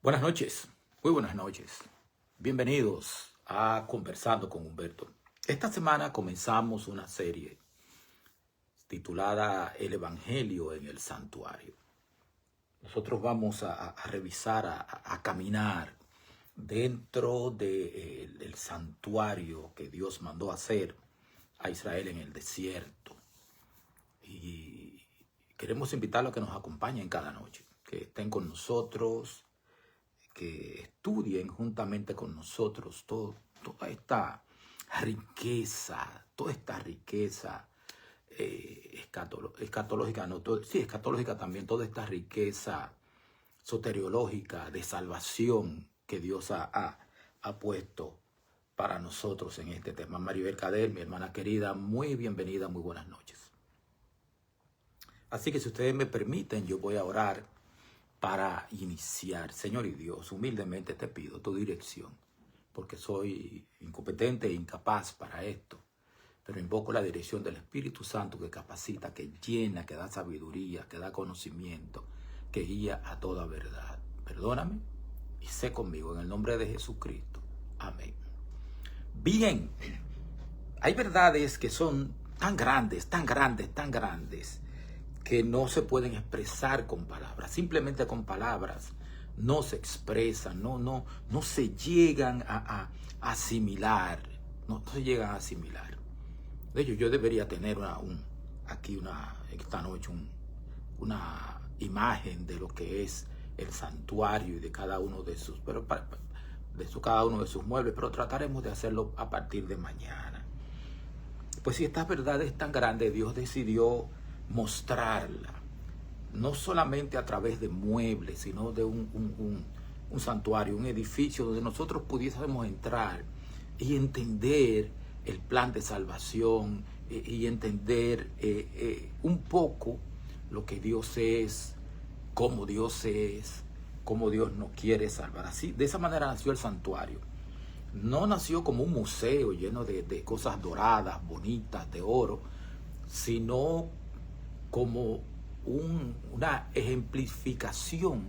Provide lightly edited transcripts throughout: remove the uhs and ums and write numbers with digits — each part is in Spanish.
Buenas noches, muy buenas noches. Bienvenidos a Conversando con Humberto. Esta semana comenzamos una serie titulada El Evangelio en el Santuario. Nosotros vamos a revisar, a caminar dentro del santuario que Dios mandó hacer a Israel en el desierto. Y queremos invitarlos a que nos acompañen cada noche, que estén con nosotros, que estudien juntamente con nosotros toda esta riqueza escatológica, no, escatológica también, toda esta riqueza soteriológica de salvación que Dios ha puesto para nosotros en este tema. Maribel Cadel, mi hermana querida, muy bienvenida, muy buenas noches. Así que si ustedes me permiten, yo voy a orar para iniciar. Señor y Dios, humildemente te pido tu dirección, porque soy incompetente e incapaz para esto, pero invoco la dirección del Espíritu Santo que capacita, que llena, que da sabiduría, que da conocimiento, que guía a toda verdad. Perdóname y sé conmigo en el nombre de Jesucristo. Amén. Bien, hay verdades que son tan grandes, que no se pueden expresar con palabras. Simplemente con palabras no se expresan, no se llegan a asimilar. No se llegan a asimilar. De hecho, yo debería tener esta noche una imagen de lo que es el santuario y de cada uno de sus, cada uno de sus muebles, pero trataremos de hacerlo a partir de mañana. Pues si estas verdades tan grandes, Dios decidió mostrarla, no solamente a través de muebles, sino de un santuario, un edificio donde nosotros pudiésemos entrar y entender el plan de salvación y entender un poco lo que Dios es, cómo Dios nos quiere salvar. Así, de esa manera nació el santuario. No nació como un museo lleno de cosas doradas, bonitas, de oro, sino como una ejemplificación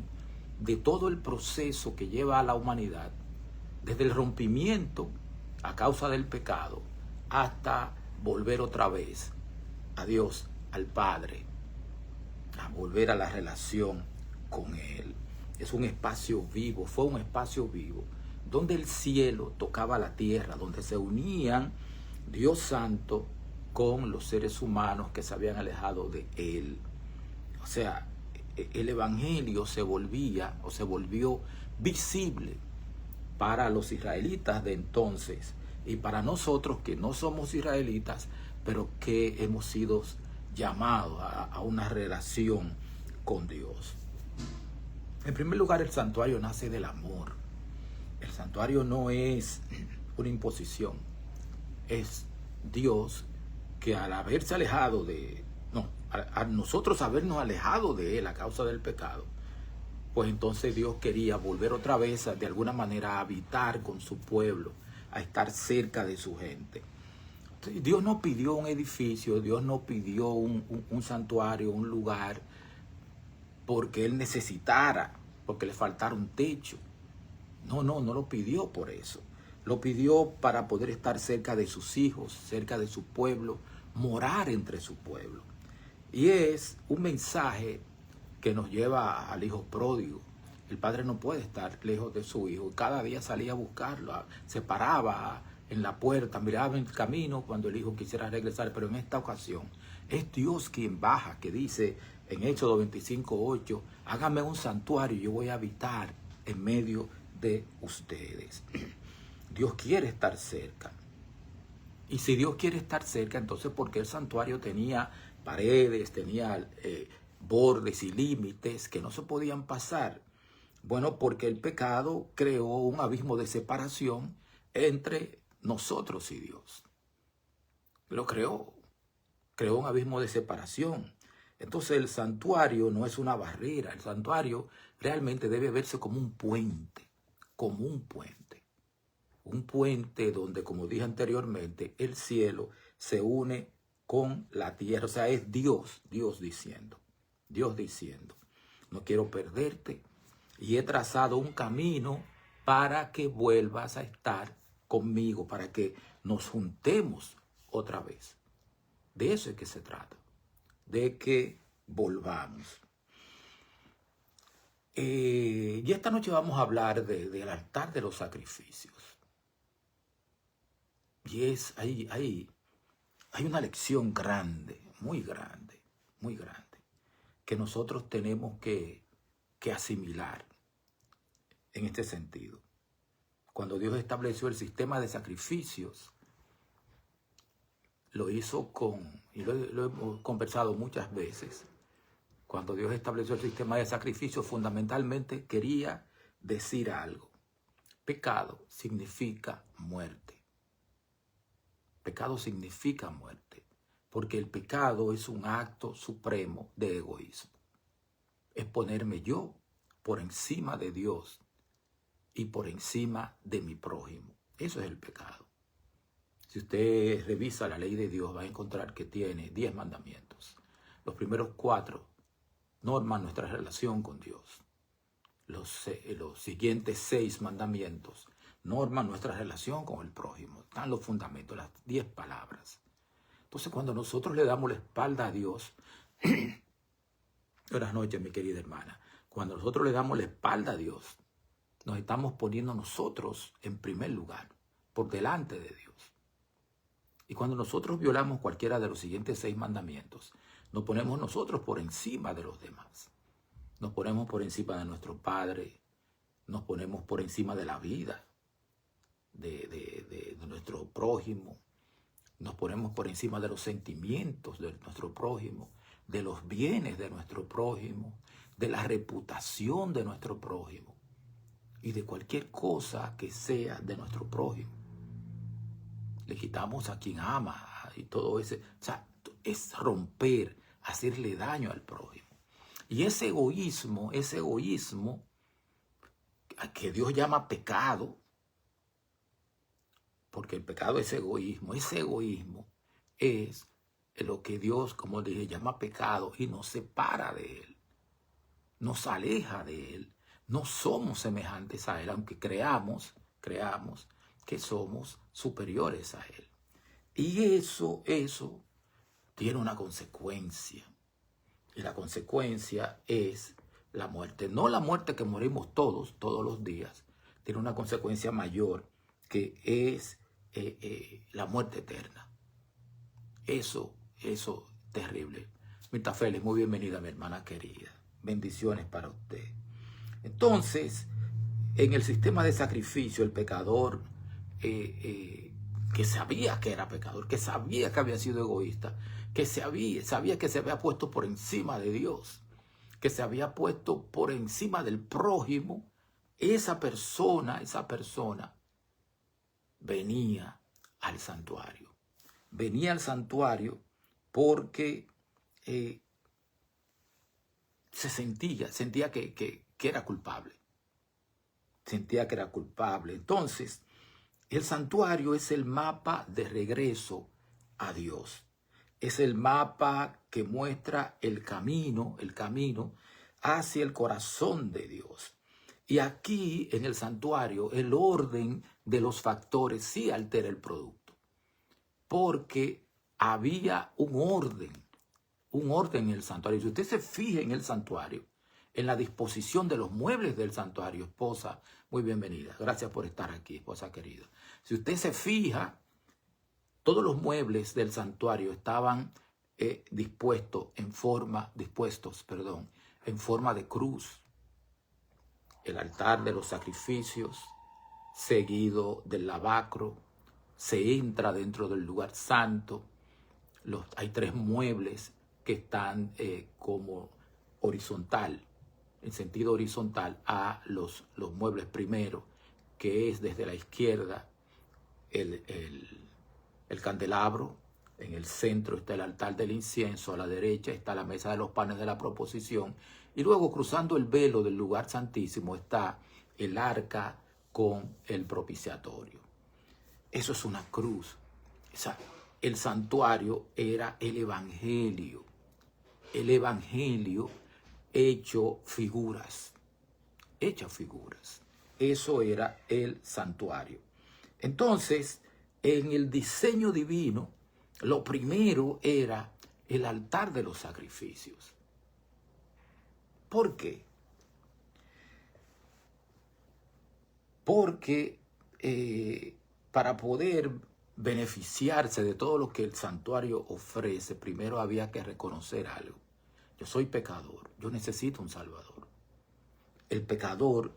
de todo el proceso que lleva a la humanidad, desde el rompimiento a causa del pecado, hasta volver otra vez a Dios, al Padre, a volver a la relación con Él. Es un espacio vivo, fue un espacio vivo, donde el cielo tocaba la tierra, donde se unían Dios Santo con los seres humanos que se habían alejado de Él. O sea, el Evangelio se volvió visible para los israelitas de entonces y para nosotros que no somos israelitas, pero que hemos sido llamados a una relación con Dios. En primer lugar, el santuario nace del amor. El santuario no es una imposición, es Dios que al haberse alejado a nosotros habernos alejado de Él a causa del pecado, pues entonces Dios quería volver otra vez de alguna manera a habitar con su pueblo, a estar cerca de su gente. Entonces, Dios no pidió un edificio, Dios no pidió un santuario, un lugar, porque Él necesitara, porque le faltara un techo. No lo pidió por eso. Lo pidió para poder estar cerca de sus hijos, cerca de su pueblo, morar entre su pueblo. Y es un mensaje que nos lleva al hijo pródigo. El padre no puede estar lejos de su hijo. Cada día salía a buscarlo, se paraba en la puerta, miraba en el camino cuando el hijo quisiera regresar. Pero en esta ocasión es Dios quien baja, que dice en Éxodo 25:8, hágame un santuario y yo voy a habitar en medio de ustedes. Dios quiere estar cerca. Y si Dios quiere estar cerca, entonces ¿por qué el santuario tenía paredes, tenía bordes y límites que no se podían pasar? Bueno, porque el pecado creó un abismo de separación entre nosotros y Dios. Lo creó un abismo de separación. Entonces el santuario no es una barrera, el santuario realmente debe verse como un puente. Un puente donde, como dije anteriormente, el cielo se une con la tierra. O sea, es Dios diciendo, no quiero perderte, y he trazado un camino para que vuelvas a estar conmigo, para que nos juntemos otra vez. De eso es que se trata, de que volvamos. Y esta noche vamos a hablar del altar de los sacrificios. Y hay una lección grande, muy grande, que nosotros tenemos que asimilar en este sentido. Cuando Dios estableció el sistema de sacrificios, lo hizo y lo hemos conversado muchas veces, cuando Dios estableció el sistema de sacrificios, fundamentalmente quería decir algo. Pecado significa muerte. Pecado significa muerte, porque el pecado es un acto supremo de egoísmo. Es ponerme yo por encima de Dios y por encima de mi prójimo. Eso es el pecado. Si usted revisa la ley de Dios, va a encontrar que tiene 10 mandamientos. Los primeros 4 norman nuestra relación con Dios. Los siguientes 6 mandamientos norman nuestra relación con el prójimo. Están los fundamentos, las 10 palabras. Entonces, cuando nosotros le damos la espalda a Dios, buenas noches, mi querida hermana. Cuando nosotros le damos la espalda a Dios, nos estamos poniendo nosotros en primer lugar, por delante de Dios. Y cuando nosotros violamos cualquiera de los siguientes 6 mandamientos, nos ponemos nosotros por encima de los demás. Nos ponemos por encima de nuestro Padre, nos ponemos por encima de la vida de nuestro prójimo, nos ponemos por encima de los sentimientos de nuestro prójimo, de los bienes de nuestro prójimo, de la reputación de nuestro prójimo y de cualquier cosa que sea de nuestro prójimo. Le quitamos a quien ama y todo ese. O sea, es romper, hacerle daño al prójimo. Y ese egoísmo que Dios llama pecado, porque el pecado es egoísmo. Ese egoísmo es lo que Dios, como dije, llama pecado y nos separa de Él. Nos aleja de Él. No somos semejantes a Él, aunque creamos que somos superiores a Él. Y eso tiene una consecuencia. Y la consecuencia es la muerte. No la muerte que morimos todos los días. Tiene una consecuencia mayor, que es la muerte eterna. Eso terrible. Mirta Félix, muy bienvenida, mi hermana querida. Bendiciones para usted. Entonces, en el sistema de sacrificio, el pecador que sabía que era pecador, que sabía que había sido egoísta, que sabía que se había puesto por encima de Dios, que se había puesto por encima del prójimo, esa persona venía al santuario. Venía al santuario porque sentía que era culpable. Sentía que era culpable. Entonces, el santuario es el mapa de regreso a Dios. Es el mapa que muestra el camino hacia el corazón de Dios. Y aquí, en el santuario, el orden de los factores sí altera el producto. Porque había un orden en el santuario. Si usted se fija en el santuario, en la disposición de los muebles del santuario, esposa, muy bienvenida. Gracias por estar aquí, esposa querida. Si usted se fija, todos los muebles del santuario estaban dispuestos en forma de cruz. El altar de los sacrificios, seguido del lavacro, se entra dentro del lugar santo. Hay 3 muebles que están como horizontal, en sentido horizontal a los muebles primero, que es desde la izquierda el candelabro, en el centro está el altar del incienso, a la derecha está la mesa de los panes de la proposición, y luego cruzando el velo del lugar santísimo está el arca con el propiciatorio. Eso es una cruz. O sea, el santuario era el evangelio hecho figuras. hechas figuras. Eso era el santuario. Entonces, en el diseño divino, lo primero era el altar de los sacrificios. ¿Por qué? Porque para poder beneficiarse de todo lo que el santuario ofrece, primero había que reconocer algo. Yo soy pecador, yo necesito un salvador. El pecador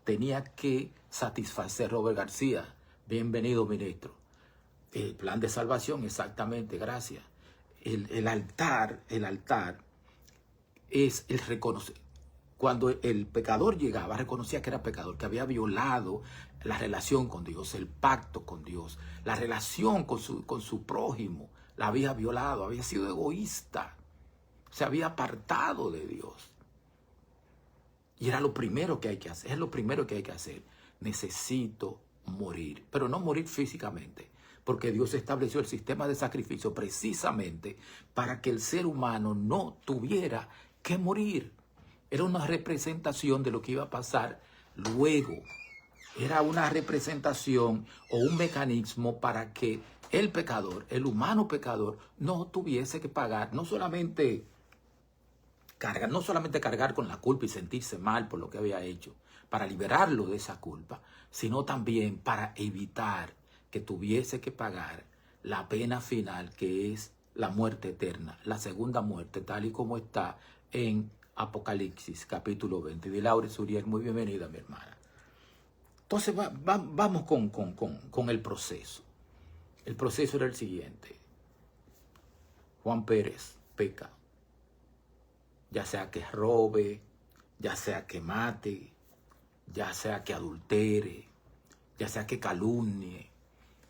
tenía que satisfacer. Robert García, bienvenido, ministro. El plan de salvación, exactamente, gracias. El altar es el reconocer. Cuando el pecador llegaba, reconocía que era pecador, que había violado la relación con Dios, el pacto con Dios, la relación con su prójimo, la había violado, había sido egoísta, se había apartado de Dios. Y era lo primero que hay que hacer, es lo primero que hay que hacer. Necesito morir, pero no morir físicamente, porque Dios estableció el sistema de sacrificio precisamente para que el ser humano no tuviera que morir. Era una representación de lo que iba a pasar luego. Era una representación o un mecanismo para que el pecador, el humano pecador, no tuviese que pagar, no solamente cargar con la culpa y sentirse mal por lo que había hecho, para liberarlo de esa culpa, sino también para evitar que tuviese que pagar la pena final, que es la muerte eterna, la segunda muerte, tal y como está en Apocalipsis, capítulo 20. Dilaure Suriel, muy bienvenida, mi hermana. Entonces vamos con el proceso. El proceso era el siguiente. Juan Pérez peca, ya sea que robe, ya sea que mate, ya sea que adultere, ya sea que calumnie,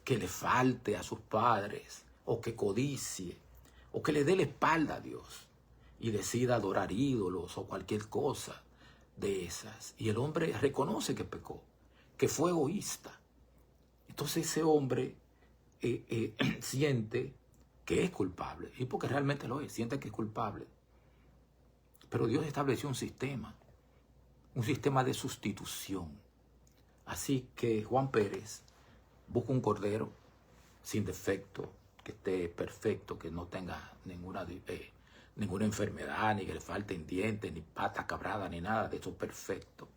que le falte a sus padres, o que codicie, o que le dé la espalda a Dios y decida adorar ídolos o cualquier cosa de esas. Y el hombre reconoce que pecó, que fue egoísta. Entonces ese hombre siente que es culpable, y porque realmente lo es, siente que es culpable. Pero Dios estableció un sistema de sustitución. Así que Juan Pérez busca un cordero sin defecto, que esté perfecto, que no tenga ninguna enfermedad, ni que le falten dientes, ni pata cabrada, ni nada de eso, perfecto.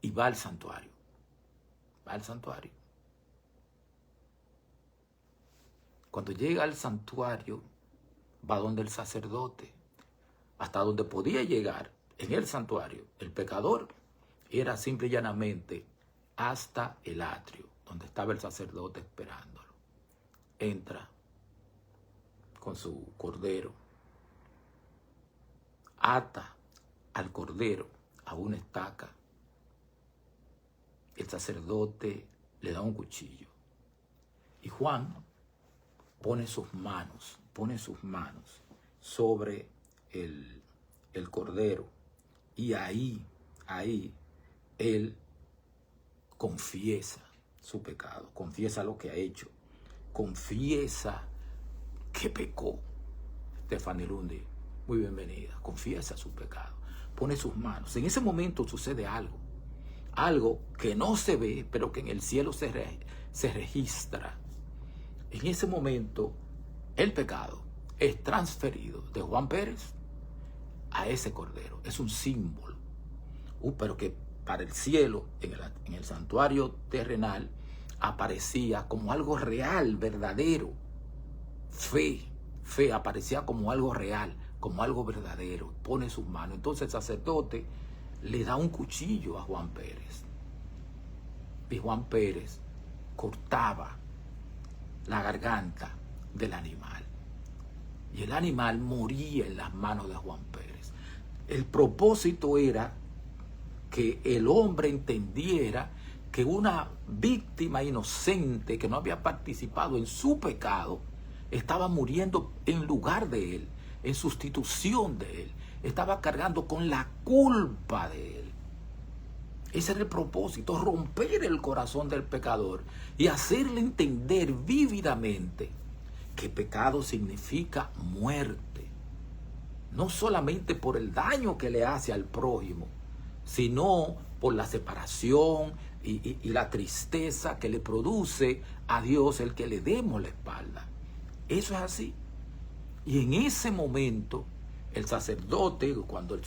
Y va al santuario. Cuando llega al santuario, va donde el sacerdote. Hasta donde podía llegar en el santuario el pecador era simple y llanamente hasta el atrio, donde estaba el sacerdote esperándolo. Entra con su cordero, ata al cordero a una estaca. El sacerdote le da un cuchillo y Juan pone sus manos sobre el cordero, y ahí él confiesa su pecado, confiesa lo que ha hecho, confiesa que pecó. Stephanie Lundi, muy bienvenida. Confiesa su pecado, pone sus manos. En ese momento sucede algo que no se ve, pero que en el cielo se registra. En ese momento el pecado es transferido de Juan Pérez a ese cordero. Es un símbolo, pero que para el cielo, en el santuario terrenal, aparecía como algo real, verdadero. Fe aparecía como algo real, como algo verdadero. Pone sus manos. Entonces el sacerdote le da un cuchillo a Juan Pérez, y Juan Pérez cortaba la garganta del animal, y el animal moría en las manos de Juan Pérez. El propósito era que el hombre entendiera que una víctima inocente que no había participado en su pecado estaba muriendo en lugar de él, en sustitución de él. Estaba cargando con la culpa de él. Ese era el propósito, romper el corazón del pecador y hacerle entender vívidamente que pecado significa muerte. No solamente por el daño que le hace al prójimo, sino por la separación y la tristeza que le produce a Dios el que le demos la espalda. Eso es así. Y en ese momento, el sacerdote, cuando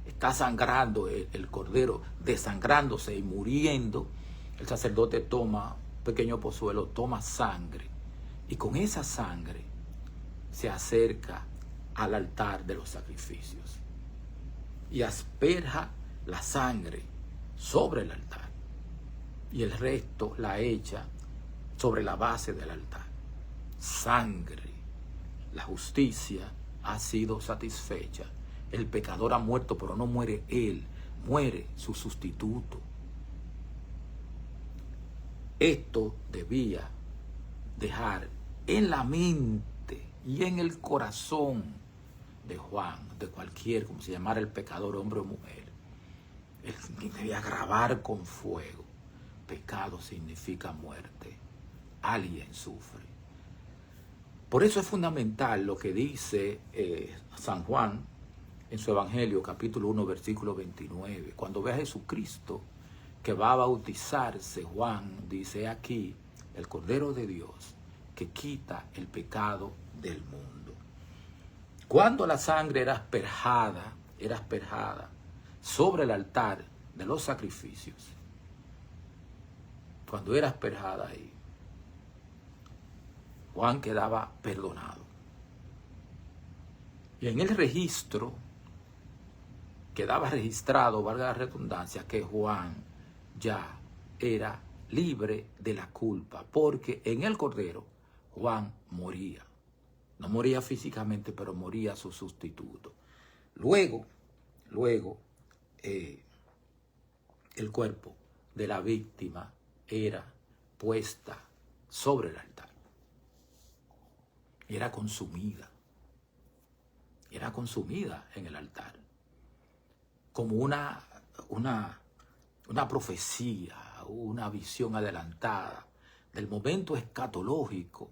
está sangrando el cordero, desangrándose y muriendo, el sacerdote toma un pequeño pozuelo, toma sangre, y con esa sangre se acerca al altar de los sacrificios y asperja la sangre sobre el altar, y el resto la echa sobre la base del altar. Sangre. La justicia ha sido satisfecha. El pecador ha muerto, pero no muere él, muere su sustituto. Esto debía dejar en la mente y en el corazón de Juan, de cualquier, como se llamara el pecador, hombre o mujer. Él debía grabar con fuego. Pecado significa muerte. Alguien sufre. Por eso es fundamental lo que dice San Juan en su Evangelio, capítulo 1, versículo 29. Cuando ve a Jesucristo que va a bautizarse, Juan dice: aquí el Cordero de Dios que quita el pecado del mundo. Cuando la sangre era asperjada sobre el altar de los sacrificios, cuando era asperjada ahí, Juan quedaba perdonado. Y en el registro quedaba registrado, valga la redundancia, que Juan ya era libre de la culpa, porque en el Cordero Juan moría. No moría físicamente, pero moría su sustituto. Luego, el cuerpo de la víctima era puesta sobre el altar. Era consumida en el altar, como una profecía, una visión adelantada del momento escatológico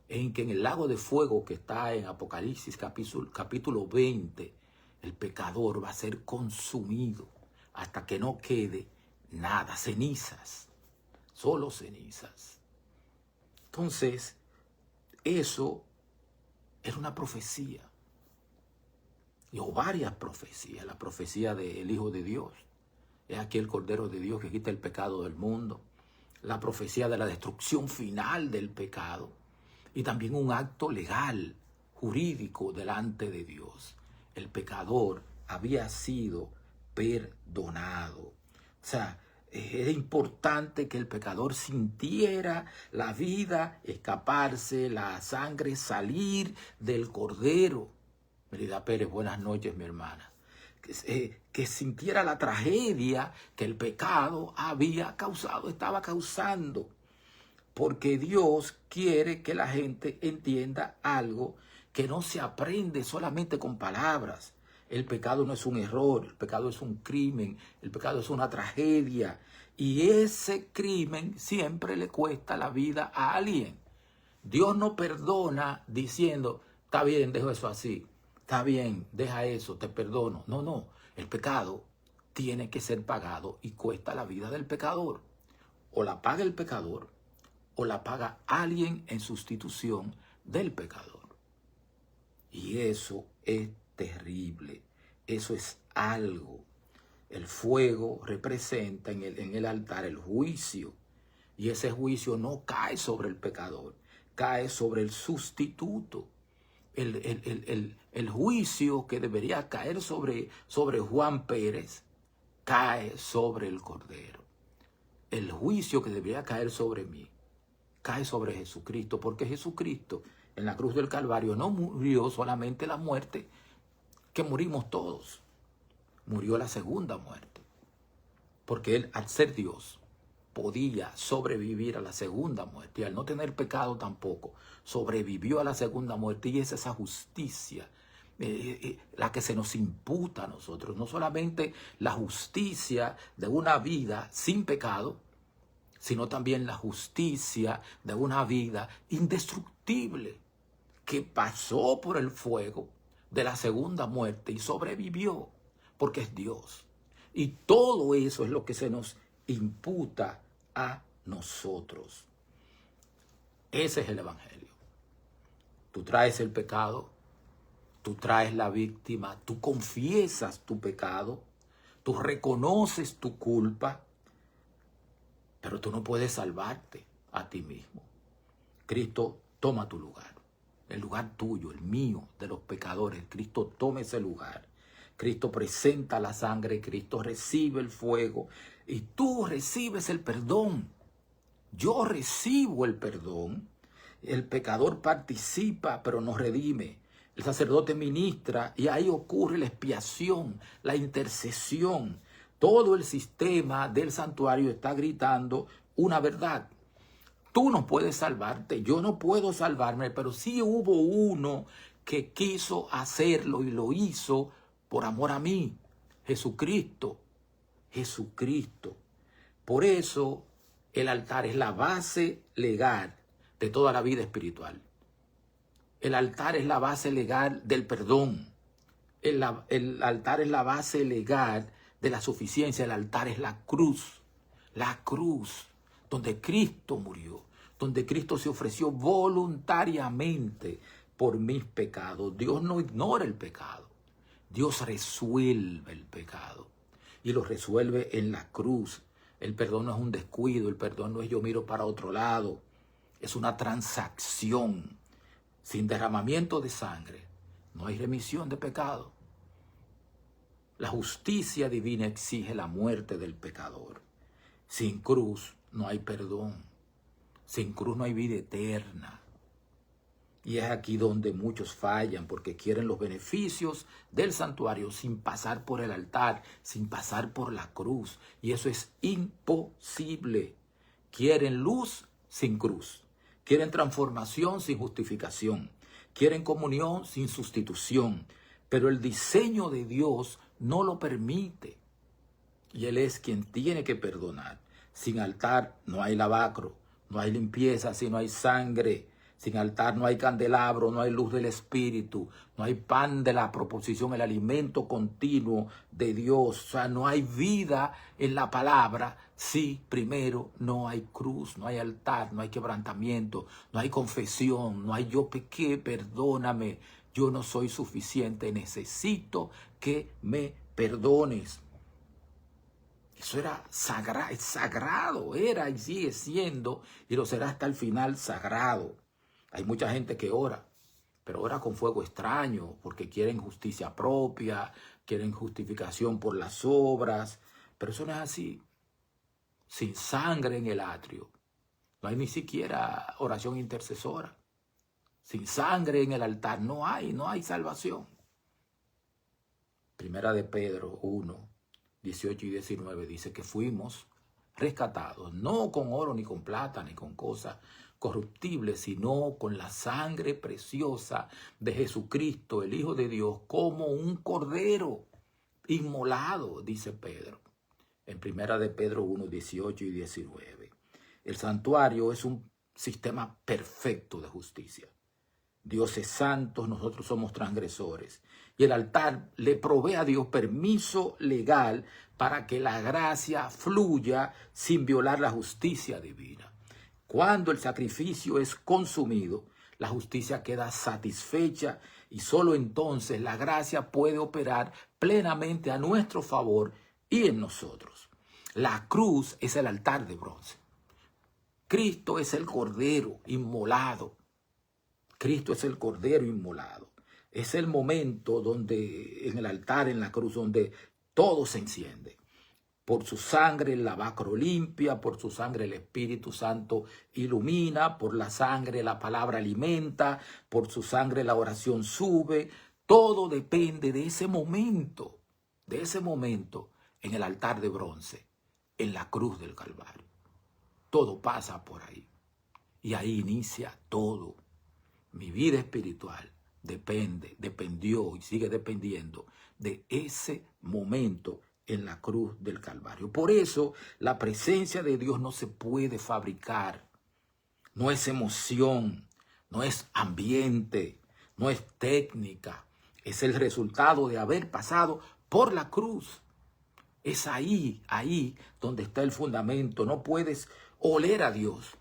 en que en el lago de fuego que está en Apocalipsis capítulo 20, el pecador va a ser consumido hasta que no quede nada, cenizas, solo cenizas. Entonces, eso era una profecía, o varias profecías. La profecía del Hijo de Dios, es aquí el Cordero de Dios que quita el pecado del mundo. La profecía de la destrucción final del pecado, y también un acto legal, jurídico delante de Dios. El pecador había sido perdonado. O sea, era importante que el pecador sintiera la vida escaparse, la sangre salir del Cordero. Merida Pérez, buenas noches, mi hermana. Que sintiera la tragedia que el pecado estaba causando. Porque Dios quiere que la gente entienda algo que no se aprende solamente con palabras. El pecado no es un error, el pecado es un crimen, el pecado es una tragedia. Y ese crimen siempre le cuesta la vida a alguien. Dios no perdona diciendo: está bien, dejo eso así. Está bien, deja eso, te perdono. No. El pecado tiene que ser pagado y cuesta la vida del pecador. O la paga el pecador, o la paga alguien en sustitución del pecador. Y eso es terrible. Eso es algo. El fuego representa en el altar el juicio. Y ese juicio no cae sobre el pecador, cae sobre el sustituto. El juicio que debería caer sobre Juan Pérez cae sobre el Cordero. El juicio que debería caer sobre mí cae sobre Jesucristo, porque Jesucristo en la cruz del Calvario no murió solamente la muerte que morimos todos, murió la segunda muerte, porque Él, al ser Dios, podía sobrevivir a la segunda muerte, y al no tener pecado tampoco, sobrevivió a la segunda muerte, y es esa justicia la que se nos imputa a nosotros, no solamente la justicia de una vida sin pecado, sino también la justicia de una vida indestructible que pasó por el fuego de la segunda muerte y sobrevivió, porque es Dios. Y todo eso es lo que se nos imputa a nosotros. Ese es el evangelio. Tú traes el pecado, tú traes la víctima, tú confiesas tu pecado, tú reconoces tu culpa, pero tú no puedes salvarte a ti mismo. Cristo toma tu lugar, el lugar tuyo, el mío, de los pecadores. Cristo toma ese lugar. Cristo presenta la sangre, Cristo recibe el fuego y tú recibes el perdón. Yo recibo el perdón. El pecador participa, pero no redime. El sacerdote ministra y ahí ocurre la expiación, la intercesión. Todo el sistema del santuario está gritando una verdad. Tú no puedes salvarte, yo no puedo salvarme, pero sí hubo uno que quiso hacerlo y lo hizo por amor a mí. Jesucristo. Jesucristo. Por eso el altar es la base legal de toda la vida espiritual. El altar es la base legal del perdón. El altar es la base legal de la suficiencia. El altar es la cruz. La cruz, donde Cristo murió, donde Cristo se ofreció voluntariamente por mis pecados. Dios no ignora el pecado. Dios resuelve el pecado y lo resuelve en la cruz. El perdón no es un descuido, el perdón no es yo miro para otro lado. Es una transacción. Sin derramamiento de sangre no hay remisión de pecado. La justicia divina exige la muerte del pecador. Sin cruz no hay perdón. Sin cruz no hay vida eterna. Y es aquí donde muchos fallan porque quieren los beneficios del santuario sin pasar por el altar, sin pasar por la cruz. Y eso es imposible. Quieren luz sin cruz. Quieren transformación sin justificación. Quieren comunión sin sustitución. Pero el diseño de Dios no lo permite. Y Él es quien tiene que perdonar. Sin altar no hay lavacro, no hay limpieza, si no hay sangre. Sin altar no hay candelabro, no hay luz del Espíritu, no hay pan de la proposición, el alimento continuo de Dios. O sea, no hay vida en la palabra si primero no hay cruz, no hay altar, no hay quebrantamiento, no hay confesión, no hay yo pequé, perdóname, yo no soy suficiente, necesito que me perdones. Eso era sagrado, era y sigue siendo, y lo será hasta el final sagrado. Hay mucha gente que ora, pero ora con fuego extraño, porque quieren justicia propia, quieren justificación por las obras, pero eso no es así. Sin sangre en el atrio, no hay ni siquiera oración intercesora. Sin sangre en el altar, no hay salvación. Primera de Pedro 1, 18 y 19 dice que fuimos rescatados, no con oro ni con plata ni con cosas corruptibles, sino con la sangre preciosa de Jesucristo, el Hijo de Dios, como un cordero inmolado, dice Pedro, en Primera de Pedro 1, 18 y 19. El santuario es un sistema perfecto de justicia. Dios es santo, nosotros somos transgresores. Y el altar le provee a Dios permiso legal para que la gracia fluya sin violar la justicia divina. Cuando el sacrificio es consumido, la justicia queda satisfecha y solo entonces la gracia puede operar plenamente a nuestro favor y en nosotros. La cruz es el altar de bronce. Cristo es el cordero inmolado. Cristo es el cordero inmolado. Es el momento donde en el altar, en la cruz, donde todo se enciende. Por su sangre el lavacro limpia, por su sangre el Espíritu Santo ilumina, por la sangre la palabra alimenta, por su sangre la oración sube. Todo depende de ese momento en el altar de bronce, en la cruz del Calvario. Todo pasa por ahí y ahí inicia todo. Mi vida espiritual dependió y sigue dependiendo de ese momento en la cruz del Calvario. Por eso la presencia de Dios no se puede fabricar. No es emoción, no es ambiente, no es técnica. Es el resultado de haber pasado por la cruz. Es ahí donde está el fundamento. No puedes oler a Dios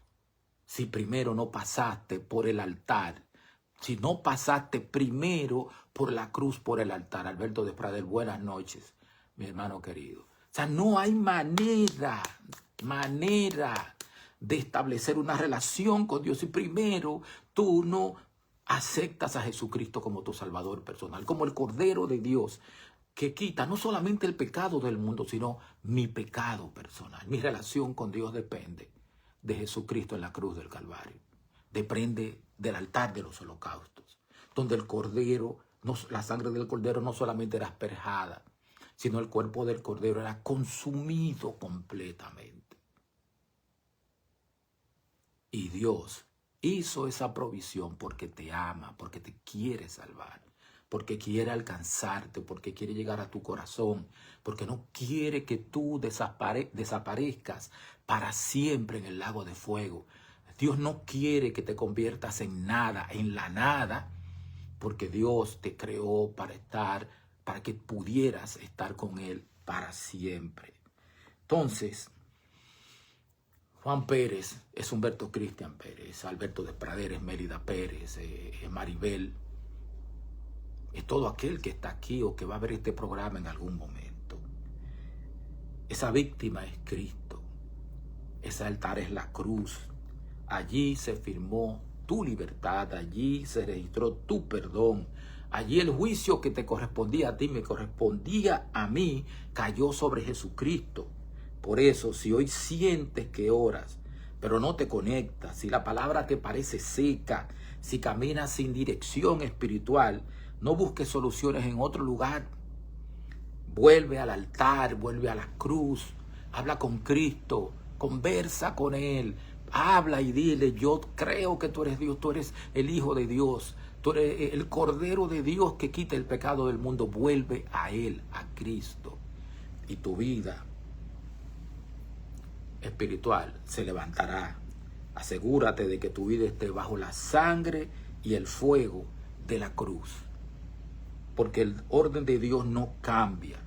si primero no pasaste por el altar. Si no pasaste primero por la cruz, por el altar. Alberto de Pradel, buenas noches, mi hermano querido. O sea, no hay manera de establecer una relación con Dios si primero tú no aceptas a Jesucristo como tu Salvador personal, como el Cordero de Dios que quita no solamente el pecado del mundo, sino mi pecado personal. Mi relación con Dios depende de Jesucristo en la cruz del Calvario. Depende del altar de los holocaustos, donde el Cordero, la sangre del Cordero no solamente era asperjada, sino el cuerpo del Cordero era consumido completamente. Y Dios hizo esa provisión porque te ama, porque te quiere salvar, porque quiere alcanzarte, porque quiere llegar a tu corazón, porque no quiere que tú desaparezcas para siempre en el lago de fuego. Dios no quiere que te conviertas en nada, en la nada, porque Dios te creó para que pudieras estar con Él para siempre. Entonces, Juan Pérez es Humberto Cristian Pérez, Alberto de Praderes, Mérida Pérez, Maribel. Es todo aquel que está aquí o que va a ver este programa en algún momento. Esa víctima es Cristo. Ese altar es la cruz. Allí se firmó tu libertad. Allí se registró tu perdón. Allí el juicio que te correspondía a ti, me correspondía a mí, cayó sobre Jesucristo. Por eso, si hoy sientes que oras, pero no te conectas, si la palabra te parece seca, si caminas sin dirección espiritual, no busques soluciones en otro lugar. Vuelve al altar, vuelve a la cruz, habla con Cristo, conversa con Él, habla y dile, yo creo que tú eres Dios, tú eres el Hijo de Dios, tú eres el Cordero de Dios que quita el pecado del mundo. Vuelve a Él, a Cristo, y tu vida espiritual se levantará. Asegúrate de que tu vida esté bajo la sangre y el fuego de la cruz, porque el orden de Dios no cambia.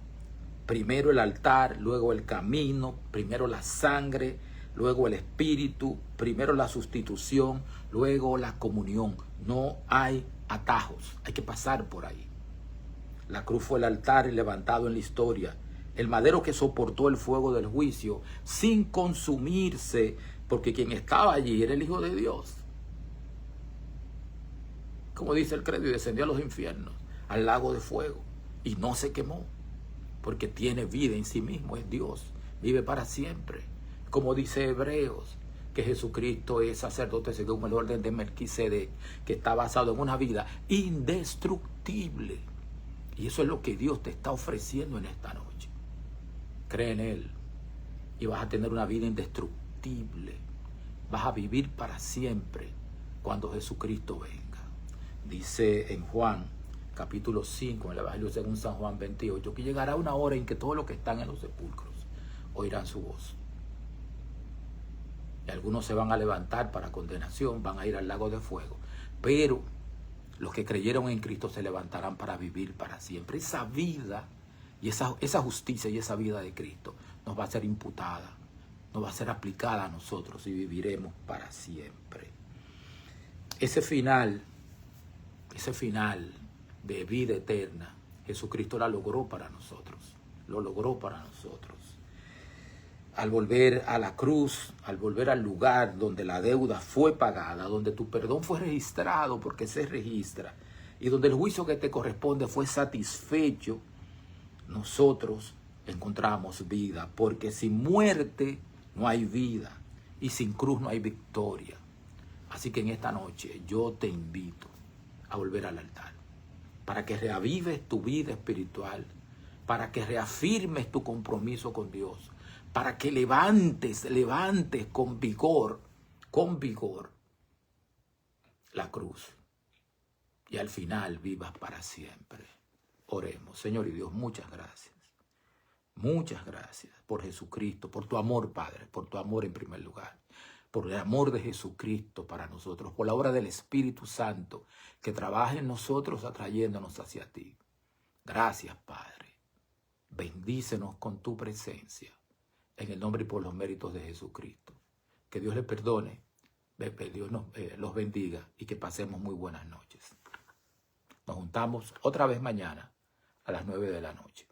Primero el altar, luego el camino, primero la sangre, luego el espíritu, primero la sustitución, luego la comunión. No hay atajos, hay que pasar por ahí. La cruz fue el altar levantado en la historia, el madero que soportó el fuego del juicio sin consumirse, porque quien estaba allí era el Hijo de Dios. Como dice el credo, y descendió a los infiernos, al lago de fuego, y no se quemó, porque tiene vida en sí mismo, es Dios, vive para siempre. Como dice Hebreos, que Jesucristo es sacerdote según el orden de Melquisedec, que está basado en una vida indestructible. Y eso es lo que Dios te está ofreciendo en esta noche. Cree en Él y vas a tener una vida indestructible. Vas a vivir para siempre cuando Jesucristo venga. Dice en Juan capítulo 5, en el Evangelio según San Juan 28, que llegará una hora en que todos los que están en los sepulcros oirán su voz. Y algunos se van a levantar para condenación, van a ir al lago de fuego. Pero los que creyeron en Cristo se levantarán para vivir para siempre. Esa vida y esa justicia y esa vida de Cristo nos va a ser imputada, nos va a ser aplicada a nosotros y viviremos para siempre. Ese final de vida eterna, Jesucristo la logró para nosotros, lo logró para nosotros. Al volver a la cruz, al volver al lugar donde la deuda fue pagada, donde tu perdón fue registrado, porque se registra, y donde el juicio que te corresponde fue satisfecho, nosotros encontramos vida, porque sin muerte no hay vida, y sin cruz no hay victoria. Así que en esta noche yo te invito a volver al altar, para que reavives tu vida espiritual, para que reafirmes tu compromiso con Dios, para que levantes con vigor la cruz y al final vivas para siempre. Oremos. Señor y Dios, muchas gracias. Muchas gracias por Jesucristo, por tu amor, Padre, por tu amor en primer lugar, por el amor de Jesucristo para nosotros, por la obra del Espíritu Santo que trabaja en nosotros atrayéndonos hacia ti. Gracias, Padre. Bendícenos con tu presencia, en el nombre y por los méritos de Jesucristo. Que Dios les perdone, Dios los bendiga y que pasemos muy buenas noches. Nos juntamos otra vez mañana a las 9 de la noche.